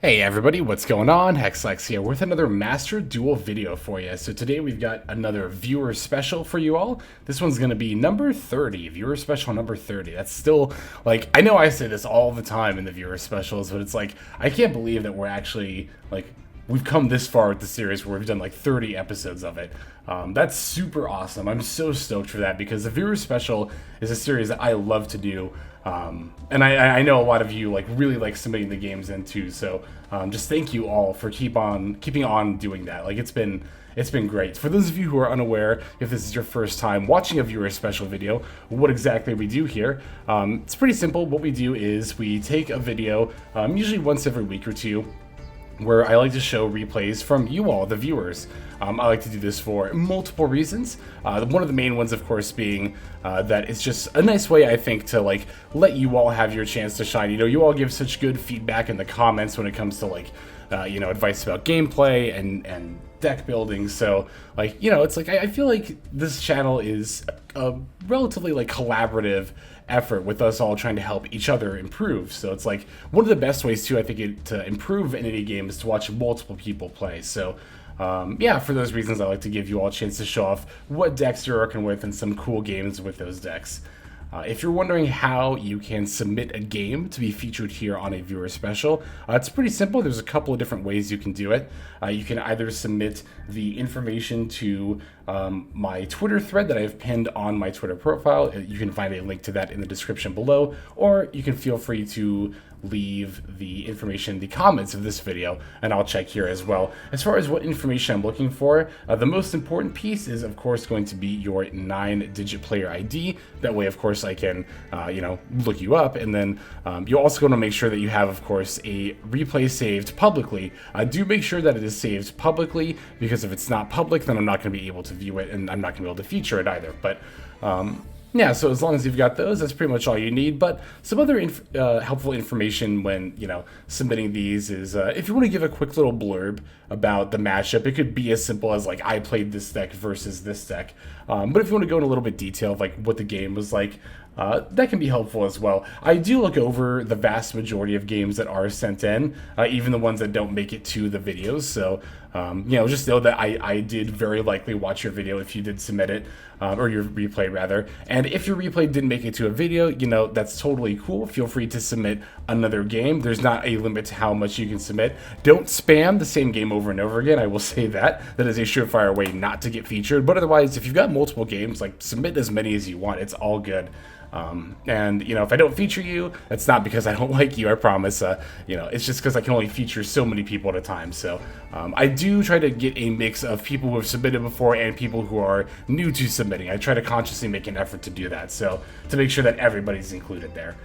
Hey everybody, what's going on? Hexlex here with another Master Duel video for you. So today we've got another viewer special for you all. This one's going to be number 30, viewer special number 30. That's still, like, I know I say this all the time in the viewer specials, but it's like, I can't believe that we're actually, like, we've come this far with the series where we've done like 30 episodes of it. That's super awesome. I'm so stoked for that because the viewer special is a series that I love to do. And I know a lot of you like really like submitting the games in too. So just thank you all for keeping on doing that. Like it's been great. For those of you who are unaware, if this is your first time watching a viewer special video, what exactly we do here, it's pretty simple. What we do is we take a video, usually once every week or two, where I like to show replays from you all, the viewers. I like to do this for multiple reasons. One of the main ones, of course, being that it's just a nice way, I think, to like let you all have your chance to shine. You know, you all give such good feedback in the comments when it comes to like, you know, advice about gameplay and deck building. So like, you know, it's like I feel like this channel is a relatively like collaborative effort with us all trying to help each other improve. So it's like one of the best ways too, I think, to improve in any game is to watch multiple people play. So yeah, for those reasons, I like to give you all a chance to show off what decks you're working with and some cool games with those decks. If you're wondering how you can submit a game to be featured here on a viewer special, it's pretty simple. There's a couple of different ways you can do it. You can either submit the information to my Twitter thread that I've pinned on my Twitter profile. You can find a link to that in the description below, or you can feel free to leave the information in the comments of this video, and I'll check here as well. As far as what information I'm looking for, the most important piece is, of course, going to be your 9-digit player ID. That way, of course, I can, you know, look you up, and then you're also going to make sure that you have, of course, a replay saved publicly. Do make sure that it is saved publicly, because if it's not public, then I'm not going to be able to view it, and I'm not going to be able to feature it either. But yeah, so as long as you've got those, that's pretty much all you need. But some other helpful information when, you know, submitting these is if you want to give a quick little blurb about the matchup, it could be as simple as like, I played this deck versus this deck. But if you want to go in a little bit detail of like what the game was like, that can be helpful as well. I do look over the vast majority of games that are sent in, even the ones that don't make it to the videos. So, you know, just know that I did very likely watch your video if you did submit it, or your replay rather. And if your replay didn't make it to a video, you know, that's totally cool. Feel free to submit another game. There's not a limit to how much you can submit. Don't spam the same game over and over again. I will say that. That is a surefire way not to get featured. But otherwise, if you've got multiple games, like submit as many as you want. It's all good. And you know, if I don't feature you, that's not because I don't like you, I promise. You know, it's just because I can only feature so many people at a time. So I do try to get a mix of people who have submitted before and people who are new to submitting. I try to consciously make an effort to do that, so to make sure that everybody's included there.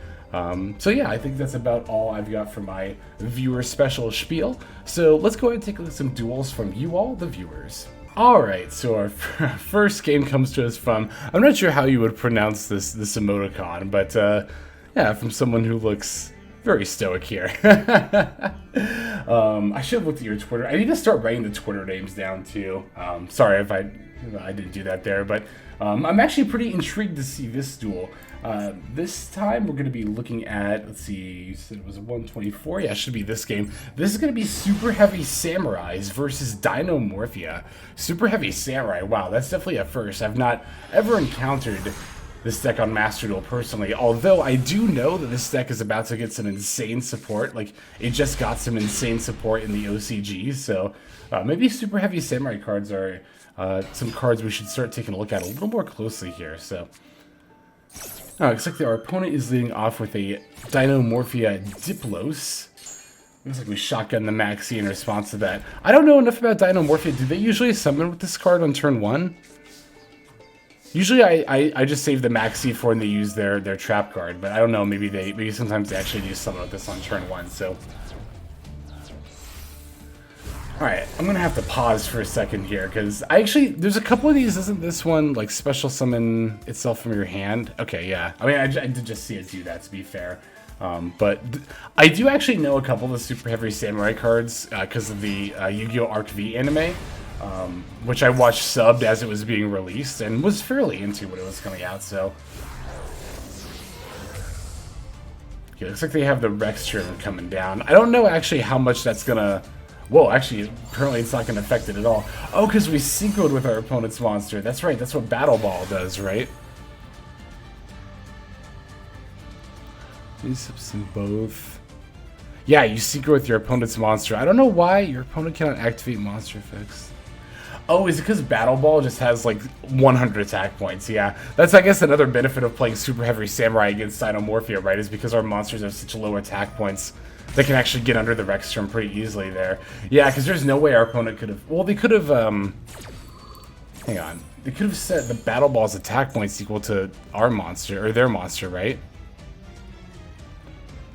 So yeah, I think that's about all I've got for my viewer special spiel. So let's go ahead and take a look at some duels from you all, the viewers. Alright, so our first game comes to us from, I'm not sure how you would pronounce this emoticon, but yeah, from someone who looks very stoic here. I should have looked at your Twitter. I need to start writing the Twitter names down too. Sorry if I didn't do that there, but I'm actually pretty intrigued to see this duel. This time we're going to be looking at, let's see, you said it was a 124? Yeah, it should be this game. This is going to be Super Heavy Samurais versus Dinomorphia. Super Heavy Samurai, wow, that's definitely a first. I've not ever encountered this deck on Master Duel personally, although I do know that this deck is about to get some insane support. Like, it just got some insane support in the OCG, so maybe Super Heavy Samurai cards are some cards we should start taking a look at a little more closely here. So looks like our opponent is leading off with a Dinomorphia Diplos. Looks like we shotgun the Maxi in response to that. I don't know enough about Dinomorphia. Do they usually summon with this card on turn 1? Usually I just save the Maxi for when they use their trap card, but I don't know, maybe sometimes they actually do summon with this on turn 1, so. Alright, I'm gonna have to pause for a second here, because there's a couple of these, isn't this one, like, special summon itself from your hand? Okay, yeah. I mean, I did just see it do that, to be fair. But I do actually know a couple of the Super Heavy Samurai cards, because of the Yu-Gi-Oh! Arc V anime, which I watched subbed as it was being released, and was fairly into when it was coming out, so. Okay, looks like they have the Rextrum coming down. I don't know actually how much that's gonna... Whoa, actually, apparently it's not gonna affect it at all. Oh, because we synchroed with our opponent's monster. That's right, that's what Battle Ball does, right? These subs both. Yeah, you synchro with your opponent's monster. I don't know why your opponent cannot activate monster effects. Oh, is it because Battle Ball just has like 100 attack points? Yeah, that's I guess another benefit of playing Super Heavy Samurai against Cynomorphia, right? Is because our monsters have such low attack points, they can actually get under the Rextrum pretty easily there. Yeah, because there's no way our opponent could have. Well, they could have. Hang on, they could have set the Battle Ball's attack points equal to our monster or their monster, right?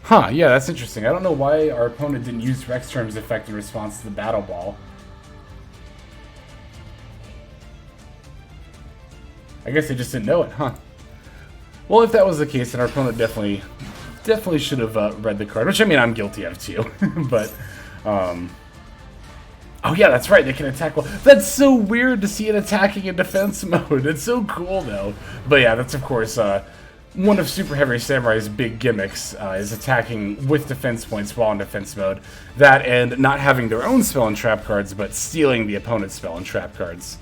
Huh? Yeah, that's interesting. I don't know why our opponent didn't use Rextrum's effect in response to the Battle Ball. I guess they just didn't know it, huh? Well, if that was the case, then our opponent definitely should have read the card, which I mean I'm guilty of too. But, oh yeah, that's right. They can attack. Well, that's so weird to see it attacking in defense mode. It's so cool though. But yeah, that's of course one of Super Heavy Samurai's big gimmicks is attacking with defense points while in defense mode. That and not having their own spell and trap cards, but stealing the opponent's spell and trap cards.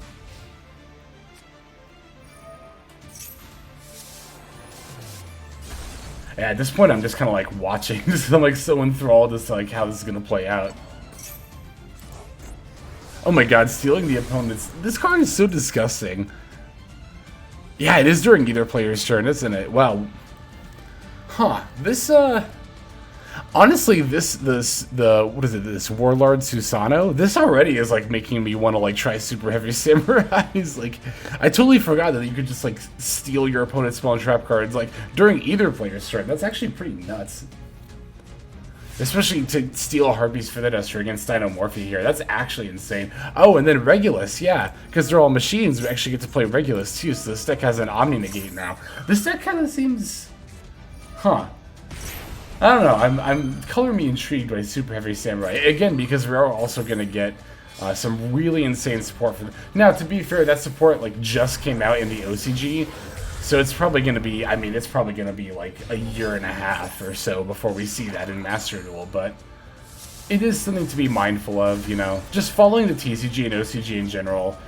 Yeah, at this point I'm just kind of like watching, just I'm like so enthralled as to like how this is gonna play out. Oh my god, stealing the opponent's... This card is so disgusting. Yeah, it is during either player's turn, isn't it? Wow. Huh. This, honestly, what is it, this Warlord Susano? This already is, like, making me want to, like, try Super Heavy Samurais. Like, I totally forgot that you could just, like, steal your opponent's spell and trap cards, like, during either player's turn. That's actually pretty nuts. Especially to steal Harpy's Feather Duster against Cynomorphia here. That's actually insane. Oh, and then Regulus, yeah. Because they're all machines, we actually get to play Regulus too, so this deck has an Omni-Negate now. This deck kind of seems... Huh. I don't know, I'm color me intrigued by Super Heavy Samurai. Again, because we're also going to get some really insane support for them. Now, to be fair, that support like just came out in the OCG. So it's probably going to be, I mean, it's probably going to be like a year and a half or so before we see that in Master Duel, but it is something to be mindful of, you know. Just following the TCG and OCG in general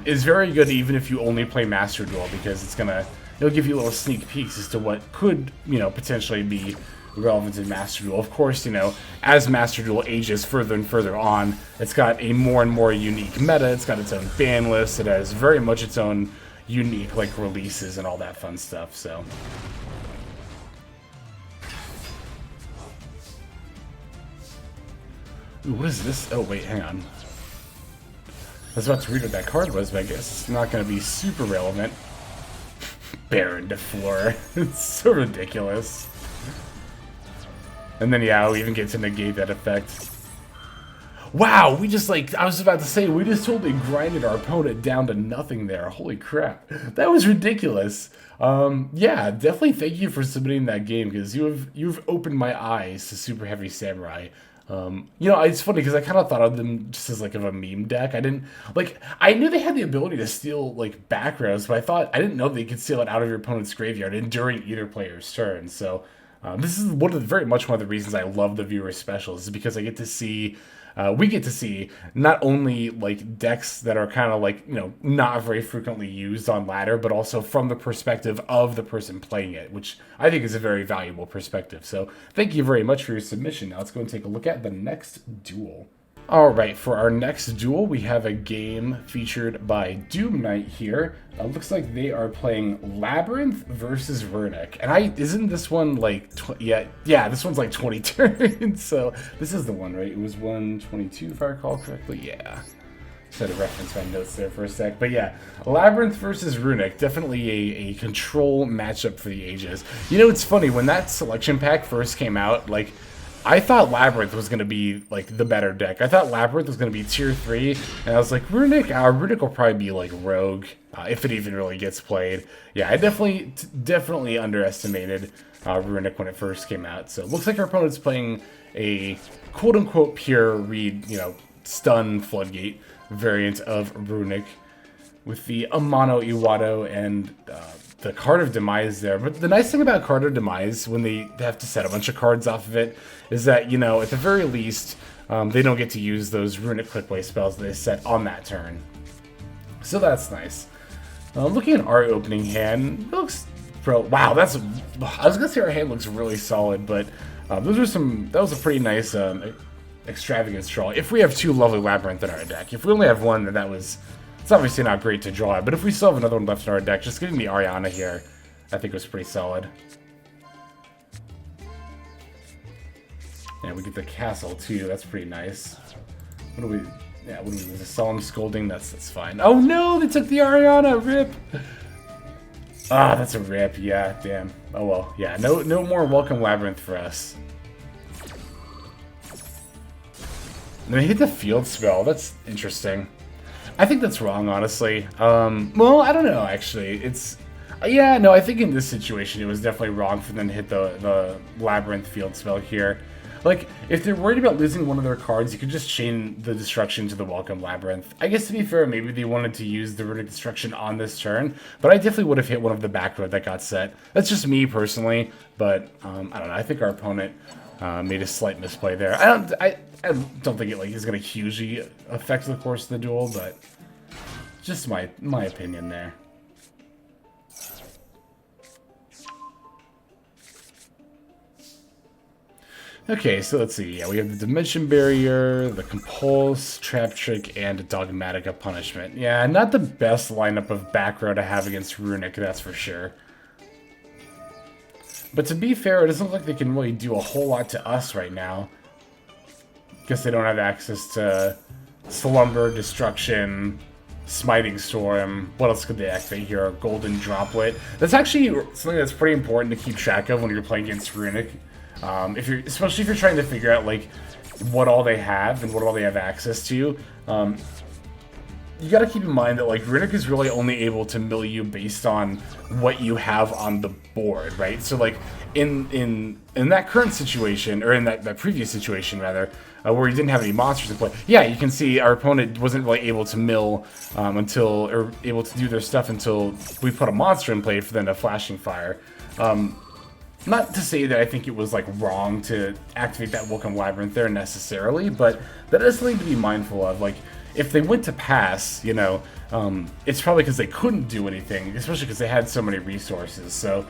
is very good even if you only play Master Duel, because it'll give you little sneak peeks as to what could, you know, potentially be relevant in Master Duel. Of course, you know, as Master Duel ages further and further on, it's got a more and more unique meta, it's got its own ban list, it has very much its own unique like releases and all that fun stuff. So ooh, what is this? Oh wait, hang on, I was about to read what that card was, but I guess it's not going to be super relevant. Baron de Fleur. It's so ridiculous. And then yeah, we even get to negate that effect. Wow, we just like, I was about to say, we just totally grinded our opponent down to nothing there. Holy crap. That was ridiculous. Yeah, definitely thank you for submitting that game, because you've opened my eyes to Super Heavy Samurai. You know, it's funny because I kind of thought of them just as like of a meme deck. I didn't, like, I knew they had the ability to steal like back rows, but I didn't know they could steal it out of your opponent's graveyard and during either player's turn. So this is very much one of the reasons I love the viewer specials, is because I get to see... we get to see not only like decks that are kind of like, you know, not very frequently used on ladder, but also from the perspective of the person playing it, which I think is a very valuable perspective. So thank you very much for your submission. Now let's go and take a look at the next duel. Alright, for our next duel, we have a game featured by Doom Knight here. Looks like they are playing Labyrinth versus RUNICK. And isn't this one like, yeah, this one's like 20 turns, so this is the one, right? It was 122 if I recall correctly, yeah. Just had to reference my notes there for a sec, but yeah. Labyrinth versus RUNICK, definitely a control matchup for the ages. You know, it's funny, when that selection pack first came out, like, I thought Labyrinth was going to be, like, the better deck. I thought Labyrinth was going to be tier 3, and I was like, RUNICK will probably be, like, Rogue, if it even really gets played. Yeah, I definitely underestimated RUNICK when it first came out. So it looks like our opponent's playing a quote-unquote pure read, you know, stun Floodgate variant of RUNICK with the Amano Iwado and the Card of Demise there. But the nice thing about Card of Demise, when they have to set a bunch of cards off of it, is that, you know, at the very least, they don't get to use those Runic Clickaway spells that they set on that turn. So that's nice. Looking at our opening hand, it looks... Wow, that's... I was going to say our hand looks really solid, but those are some... That was a pretty nice extravagant draw. If we have two lovely Labyrinth in our deck. If we only have one, then that was... It's obviously not great to draw, but if we still have another one left in our deck, just getting the Ariana here, I think was pretty solid. And we get the castle too. That's pretty nice. What do we? Yeah, what do we? The Solemn Scolding. That's fine. Oh no! They took the Ariana. Rip. Ah, that's a rip. Yeah, damn. Oh well. Yeah. No more Welcome Labyrinth for us. And they hit the field spell. That's interesting. I think that's wrong, honestly. Well, I don't know, actually. It's... Yeah, no, I think in this situation it was definitely wrong for them to hit the Labyrinth field spell here. Like, if they're worried about losing one of their cards, you could just chain the Destruction to the Welcome Labyrinth. I guess, to be fair, maybe they wanted to use the Runic Destruction on this turn, but I definitely would have hit one of the back row that got set. That's just me, personally, but, I don't know, I think our opponent made a slight misplay there. I don't think it is going to hugely affect the course of the duel, but just my opinion there. Okay, so let's see. Yeah, we have the Dimension Barrier, the Compulse, Trap Trick, and Dogmatica Punishment. Yeah, not the best lineup of back row to have against Runic, that's for sure. But to be fair, it doesn't look like they can really do a whole lot to us right now. Guess they don't have access to Slumber, Destruction, Smiting Storm. What else could they activate here? Golden Droplet. That's actually something that's pretty important to keep track of when you're playing against Runic. Especially if you're trying to figure out like what all they have and what all they have access to. You gotta keep in mind that like Runic is really only able to mill you based on what you have on the board, right? So like in that current situation, or in that previous situation rather, where you didn't have any monsters to play, yeah, you can see our opponent wasn't really able to mill or able to do their stuff until we put a monster in play for them to Flashing Fire. Not to say that I think it was like wrong to activate that Welcome Labyrinth there necessarily, but that is something to be mindful of. Like, if they went to pass, you know, it's probably because they couldn't do anything, especially because they had so many resources. So,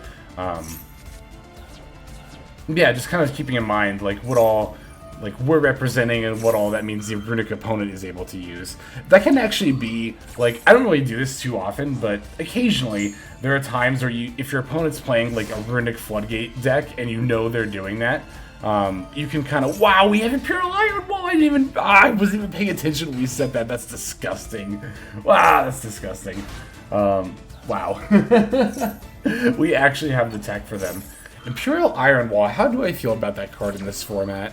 yeah, just kind of keeping in mind like what all like we're representing and what all that means the Runic opponent is able to use. That can actually be like, I don't really do this too often, but occasionally there are times where if your opponent's playing like a Runic Floodgate deck and you know they're doing that, you can kind of, wow, we have Imperial Iron Wall. I wasn't even paying attention when we set that. That's disgusting. Wow, that's disgusting. Wow. We actually have the tech for them. Imperial Iron Wall. How do I feel about that card in this format?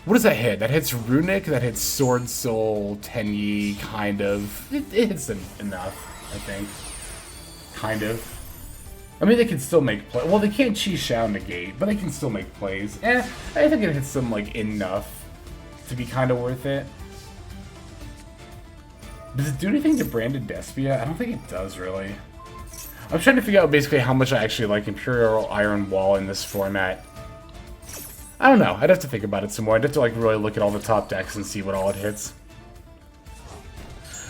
What does that hit? That hits Runic, that hits Sword Soul, Tenyi, kind of. It hits them enough, I think. Kind of. I mean, they can still make play. Well, they can't Chi Shao negate, but they can still make plays. I think it hits them, like, enough to be kind of worth it. Does it do anything to Branded Despia? I don't think it does, really. I'm trying to figure out basically how much I actually like Imperial Iron Wall in this format. I don't know. I'd have to think about it some more. I'd have to like really look at all the top decks and see what all it hits.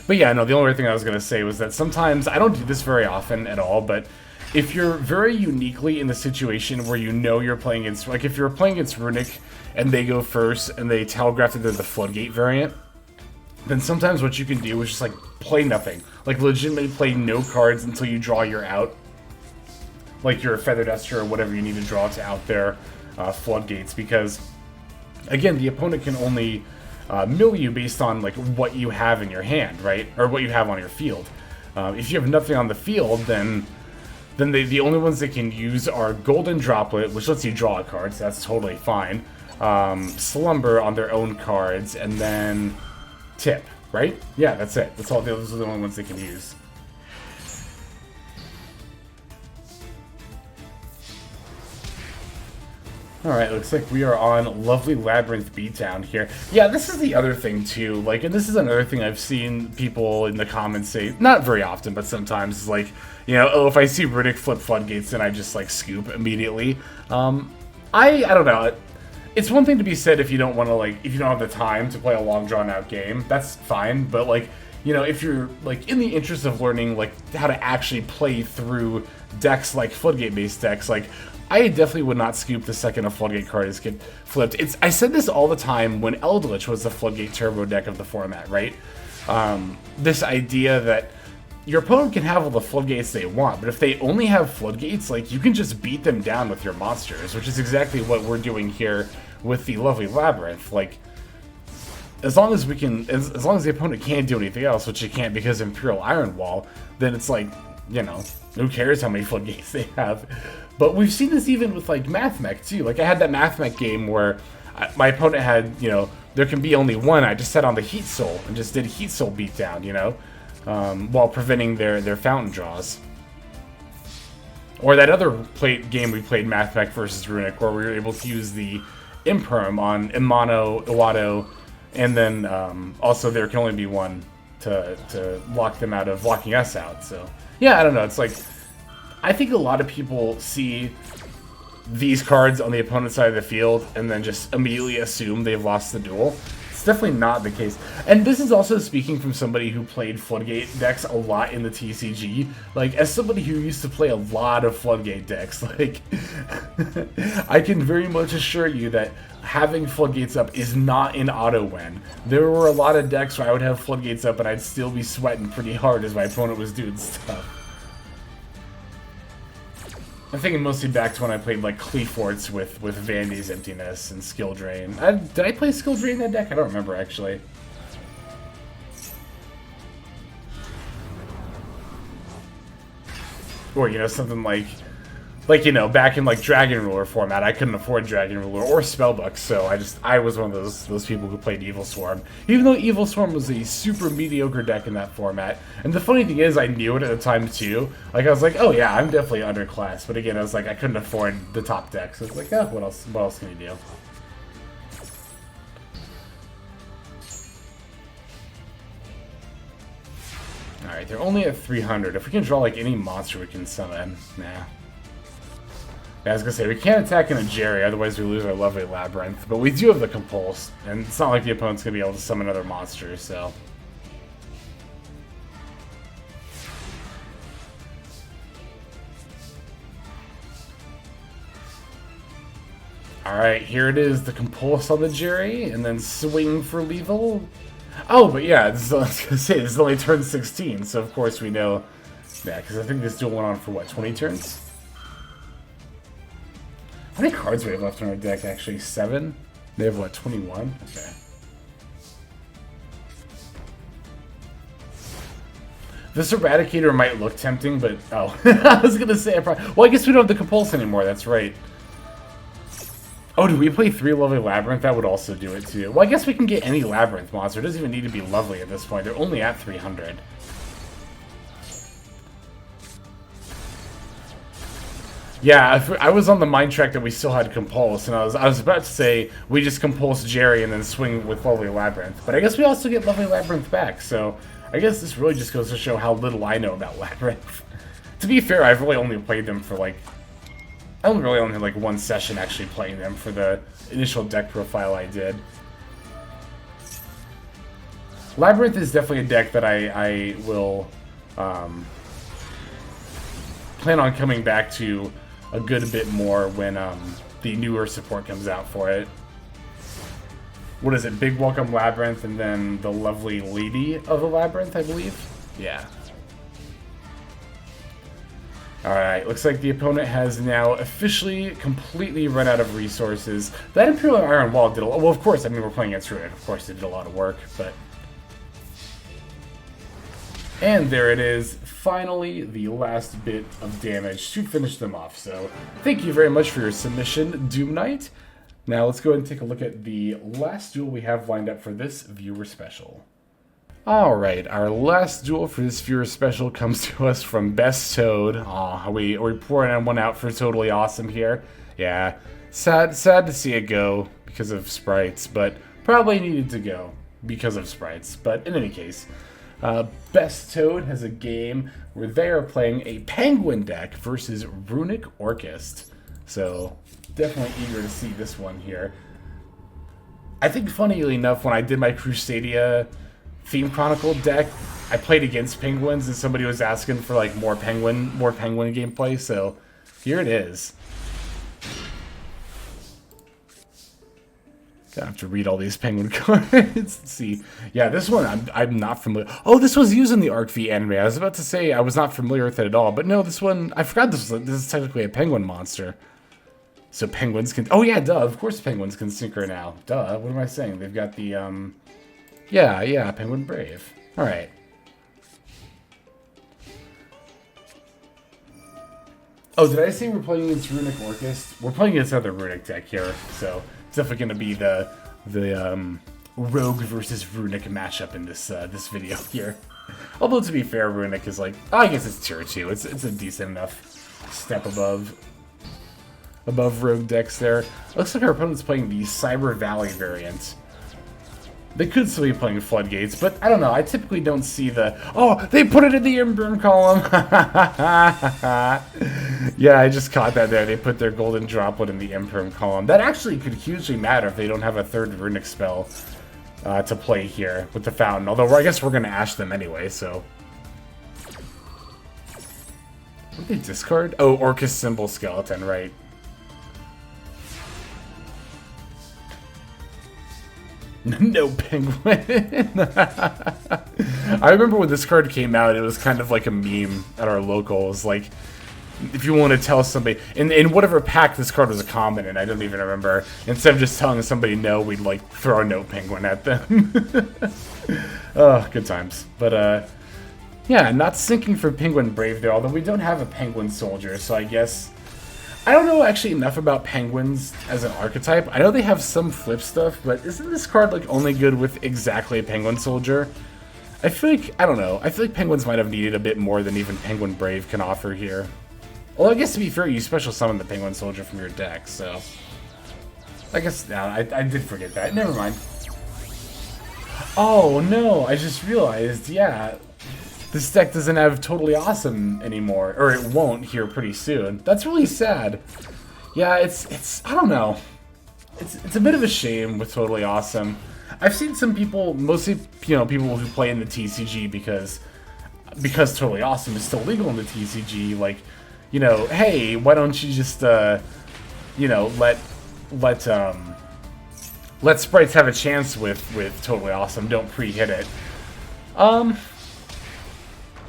But yeah, no, the only other thing I was going to say was that sometimes, I don't do this very often at all, but if you're very uniquely in the situation where you know you're playing against, like if you're playing against Runic and they go first and they telegraph that they're the Floodgate variant, then sometimes what you can do is just like play nothing. Like legitimately play no cards until you draw your out. Like your Feathered Esther or whatever you need to draw to out their Floodgates, because again, the opponent can only mill you based on like what you have in your hand, right? Or what you have on your field. If you have nothing on the field, then the only ones they can use are Golden Droplet, which lets you draw a card, so that's totally fine. Slumber on their own cards, and then Tip, right? Yeah, that's it. That's all. Those are the only ones they can use. Alright, looks like we are on lovely Labyrinth beatdown here. Yeah, this is the other thing too, like, and this is another thing I've seen people in the comments say, not very often, but sometimes, is like, you know, oh, if I see RUNICK flip Floodgates, then I just, like, scoop immediately. I don't know, it's one thing to be said if you don't want to, like, if you don't have the time to play a long drawn-out game, that's fine, but, like, you know, if you're, like, in the interest of learning, like, how to actually play through decks like Floodgate-based decks, like, I definitely would not scoop the second a Floodgate card is get flipped. I said this all the time when Eldritch was the Floodgate turbo deck of the format, right? This idea that your opponent can have all the Floodgates they want, but if they only have Floodgates, like, you can just beat them down with your monsters, which is exactly what we're doing here with the lovely Labyrinth. Like, as long as we can, as long as the opponent can't do anything else, which it can't because Imperial Iron Wall, then it's like, you know, who cares how many Floodgates they have? But we've seen this even with, like, Mathmech, too. Like, I had that Mathmech game where my opponent had, you know, there can be only one. I just set on the Heat Soul and just did Heat Soul beatdown, you know, while preventing their fountain draws. Or that other game we played, Mathmech versus RUNICK, where we were able to use the Imperm on Imano, Iwado, and then also there can only be one to lock them out of locking us out. So, yeah, I don't know. It's like, I think a lot of people see these cards on the opponent's side of the field and then just immediately assume they've lost the duel. It's definitely not the case. And this is also speaking from somebody who played Floodgate decks a lot in the TCG. Like, as somebody who used to play a lot of Floodgate decks, like, I can very much assure you that having Floodgates up is not an auto-win. There were a lot of decks where I would have Floodgates up and I'd still be sweating pretty hard as my opponent was doing stuff. I'm thinking mostly back to when I played, like, Cleaforts with Vandy's Emptiness and Skill Drain. Did I play Skill Drain in that deck? I don't remember, actually. Or, you know, something like, you know, back in, like, Dragon Ruler format, I couldn't afford Dragon Ruler or Spellbook, so I was one of those people who played Evil Swarm. Even though Evil Swarm was a super mediocre deck in that format. And the funny thing is, I knew it at the time, too. Like, I was like, oh yeah, I'm definitely underclassed. But again, I was like, I couldn't afford the top deck, so I was like, oh, what else can you do? Alright, they're only at 300. If we can draw, like, any monster we can summon, nah. Yeah, I was gonna say, we can't attack in a Jerry, otherwise we lose our lovely Labyrinth. But we do have the Compulse, and it's not like the opponent's gonna be able to summon other monsters, so. Alright, here it is, the Compulse on the Jerry, and then swing for lethal. Oh, but yeah, I was gonna say, this is only turn 16, so of course we know. Yeah, because I think this duel went on for, what, 20 turns? How many cards do we have left in our deck, actually? 7? They have, what, 21? Okay. This Eradicator might look tempting, but... Oh, I was gonna say... Well, I guess we don't have the Compulse anymore, that's right. Oh, do we play 3 lovely Labyrinth? That would also do it, too. Well, I guess we can get any Labyrinth monster. It doesn't even need to be lovely at this point. They're only at 300. Yeah, I was on the mind track that we still had Compulse, and I was about to say we just Compulse Jerry and then swing with Lovely Labyrinth. But I guess we also get Lovely Labyrinth back, so I guess this really just goes to show how little I know about Labyrinth. To be fair, I've really only played them for, like... I really only had, like, one session actually playing them for the initial deck profile I did. Labyrinth is definitely a deck that I will plan on coming back to a good bit more when the newer support comes out for it. What is it? Big Welcome Labyrinth and then the lovely Lady of the Labyrinth, I believe? Yeah. Alright, looks like the opponent has now officially completely run out of resources. That Imperial Iron Wall did a lot. Well, of course, I mean, we're playing against RUNICK. Of course, it did a lot of work, but... And there it is, finally the last bit of damage to finish them off. So thank you very much for your submission, Doom Knight. Now let's go ahead and take a look at the last duel we have lined up for this viewer special. Alright, our last duel for this viewer special comes to us from Best Toad. Aw, we're pouring one out for Totally Awesome here. Yeah, Sad to see it go because of sprites, but probably needed to go because of sprites. But in any case, Best Toad has a game where they are playing a Penguin deck versus RUNICK Orchest. So definitely eager to see this one here. I think, funnily enough, when I did my Crusadia Theme Chronicle deck, I played against penguins, and somebody was asking for like more penguin gameplay. So here it is. Gonna have to read all these penguin cards. Let's see. Yeah, this one I'm not familiar. Oh, this was used in the Arc V anime. I was about to say I was not familiar with it at all, but no, this one I forgot this is technically a penguin monster. So penguins can. Oh yeah, duh. Of course penguins can synchro now. Duh. What am I saying? They've got the yeah, Penguin Brave. All right. Oh, did I say we're playing against RUNICK Orchest? We're playing against another RUNICK deck here, so it's definitely going to be the Rogue versus RUNICK matchup in this this video here. Although to be fair, RUNICK is like, I guess it's tier 2. It's a decent enough step above Rogue decks there. Looks like our opponent's playing the Cyber Valley variant. They could still be playing Floodgates, but I don't know. I typically don't see the... Oh, they put it in the Imperm column! Yeah, I just caught that there. They put their golden droplet in the Imperm column. That actually could hugely matter if they don't have a third RUNICK spell to play here with the Fountain. Although I guess we're going to Ash them anyway, so... What did they discard? Oh, Orchis Symbol Skeleton, right. No penguin. I remember when this card came out, it was kind of like a meme at our locals. Like, if you want to tell somebody, in whatever pack this card was a common in, I don't even remember. Instead of just telling somebody no, we'd like throw a no penguin at them. Oh, good times. But yeah, not sinking for Penguin Brave there, although we don't have a penguin soldier, so I guess... I don't know actually enough about penguins as an archetype. I know they have some flip stuff, but isn't this card like only good with exactly a penguin soldier? I feel like, I don't know, I feel like penguins might have needed a bit more than even Penguin Brave can offer here. Well, I guess to be fair, you special summon the penguin soldier from your deck, so... I guess, no, I did forget that. Never mind. Oh no, I just realized, yeah... This deck doesn't have Totally Awesome anymore, or it won't here pretty soon. That's really sad. Yeah, it's I don't know. It's a bit of a shame with Totally Awesome. I've seen some people, mostly people who play in the TCG because Totally Awesome is still legal in the TCG. Like, hey, why don't you just let sprites have a chance with Totally Awesome? Don't pre-hit it.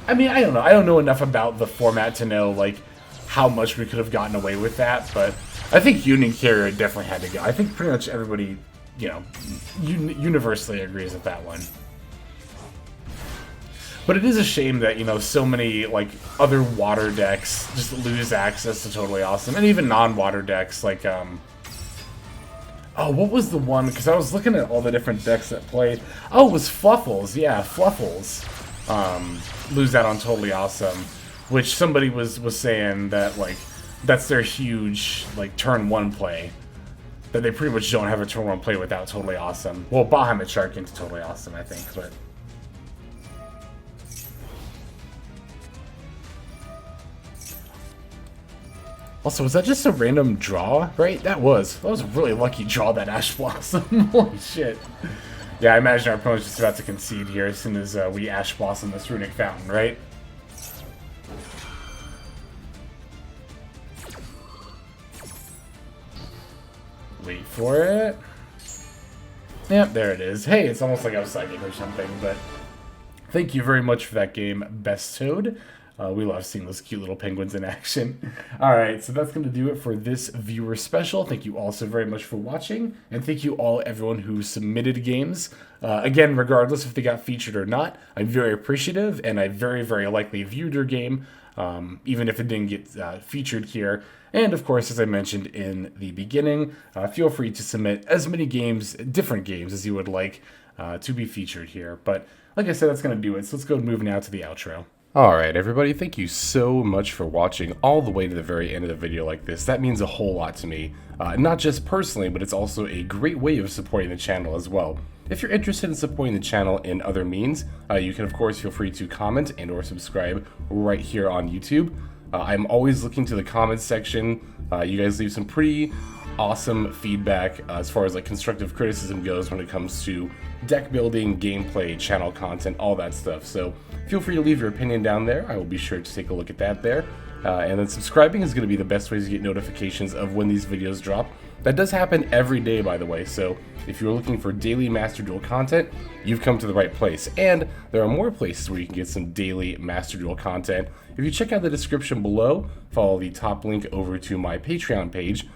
I mean, I don't know. I don't know enough about the format to know, like, how much we could have gotten away with that, but I think Union Carrier definitely had to go. I think pretty much everybody, universally agrees with that one. But it is a shame that, so many, like, other water decks just lose access to Totally Awesome, and even non-water decks, like, oh, what was the one? Because I was looking at all the different decks that played. Oh, it was Fluffles. Yeah, Fluffles. Lose out on Totally Awesome, which somebody was saying that, like, that's their huge, like, turn 1 play. That they pretty much don't have a turn 1 play without Totally Awesome. Well, Bahamut Shark into Totally Awesome, I think, but... Also, was that just a random draw, right? That was a really lucky draw, that Ash Blossom. Holy shit. Yeah, I imagine our opponent's just about to concede here as soon as we Ash Blossom this RUNICK Fountain, right? Wait for it. Yep, there it is. Hey, it's almost like I was psychic or something, but thank you very much for that game, Best Toad. We love seeing those cute little penguins in action. Alright, so that's going to do it for this viewer special. Thank you all so very much for watching, and thank you all everyone who submitted games. Again, regardless if they got featured or not, I'm very appreciative, and I very, very likely viewed your game, even if it didn't get featured here. And of course, as I mentioned in the beginning, feel free to submit as many games, different games, as you would like to be featured here. But like I said, that's going to do it, so let's go move now to the outro. Alright everybody, thank you so much for watching all the way to the very end of the video like this. That means a whole lot to me. Not just personally, but it's also a great way of supporting the channel as well. If you're interested in supporting the channel in other means, you can of course feel free to comment and or subscribe right here on YouTube. I'm always looking to the comments section. You guys leave some pretty awesome feedback as far as like constructive criticism goes when it comes to deck building, gameplay, channel content, all that stuff. So feel free to leave your opinion down there. I will be sure to take a look at that there. And then subscribing is going to be the best way to get notifications of when these videos drop. That does happen every day, by the way, so if you're looking for daily Master Duel content, you've come to the right place. And there are more places where you can get some daily Master Duel content. If you check out the description below, follow the top link over to my Patreon page.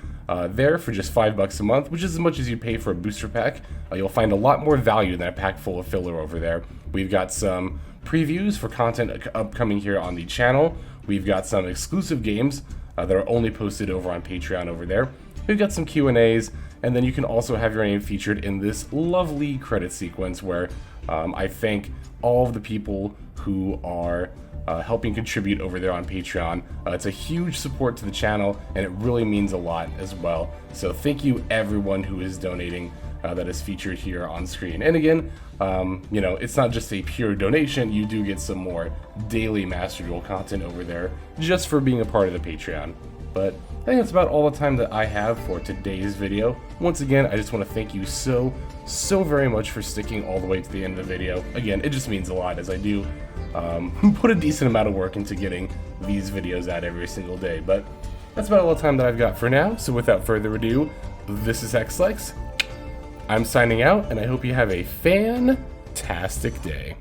There for just $5 a month, which is as much as you pay for a booster pack, you'll find a lot more value than a pack full of filler over there. We've got some previews for content upcoming here on the channel. We've got some exclusive games that are only posted over on Patreon over there. We've got some Q&As, and then you can also have your name featured in this lovely credit sequence where I thank all of the people who are helping contribute over there on Patreon. It's a huge support to the channel, and it really means a lot as well. So thank you everyone who is donating that is featured here on screen. And again, you know, it's not just a pure donation, you do get some more daily Master Duel content over there just for being a part of the Patreon. But I think that's about all the time that I have for today's video. Once again, I just want to thank you so very much for sticking all the way to the end of the video. Again, it just means a lot as I do put a decent amount of work into getting these videos out every single day. But that's about all the time that I've got for now. So without further ado, this is XLex. I'm signing out, and I hope you have a fantastic day.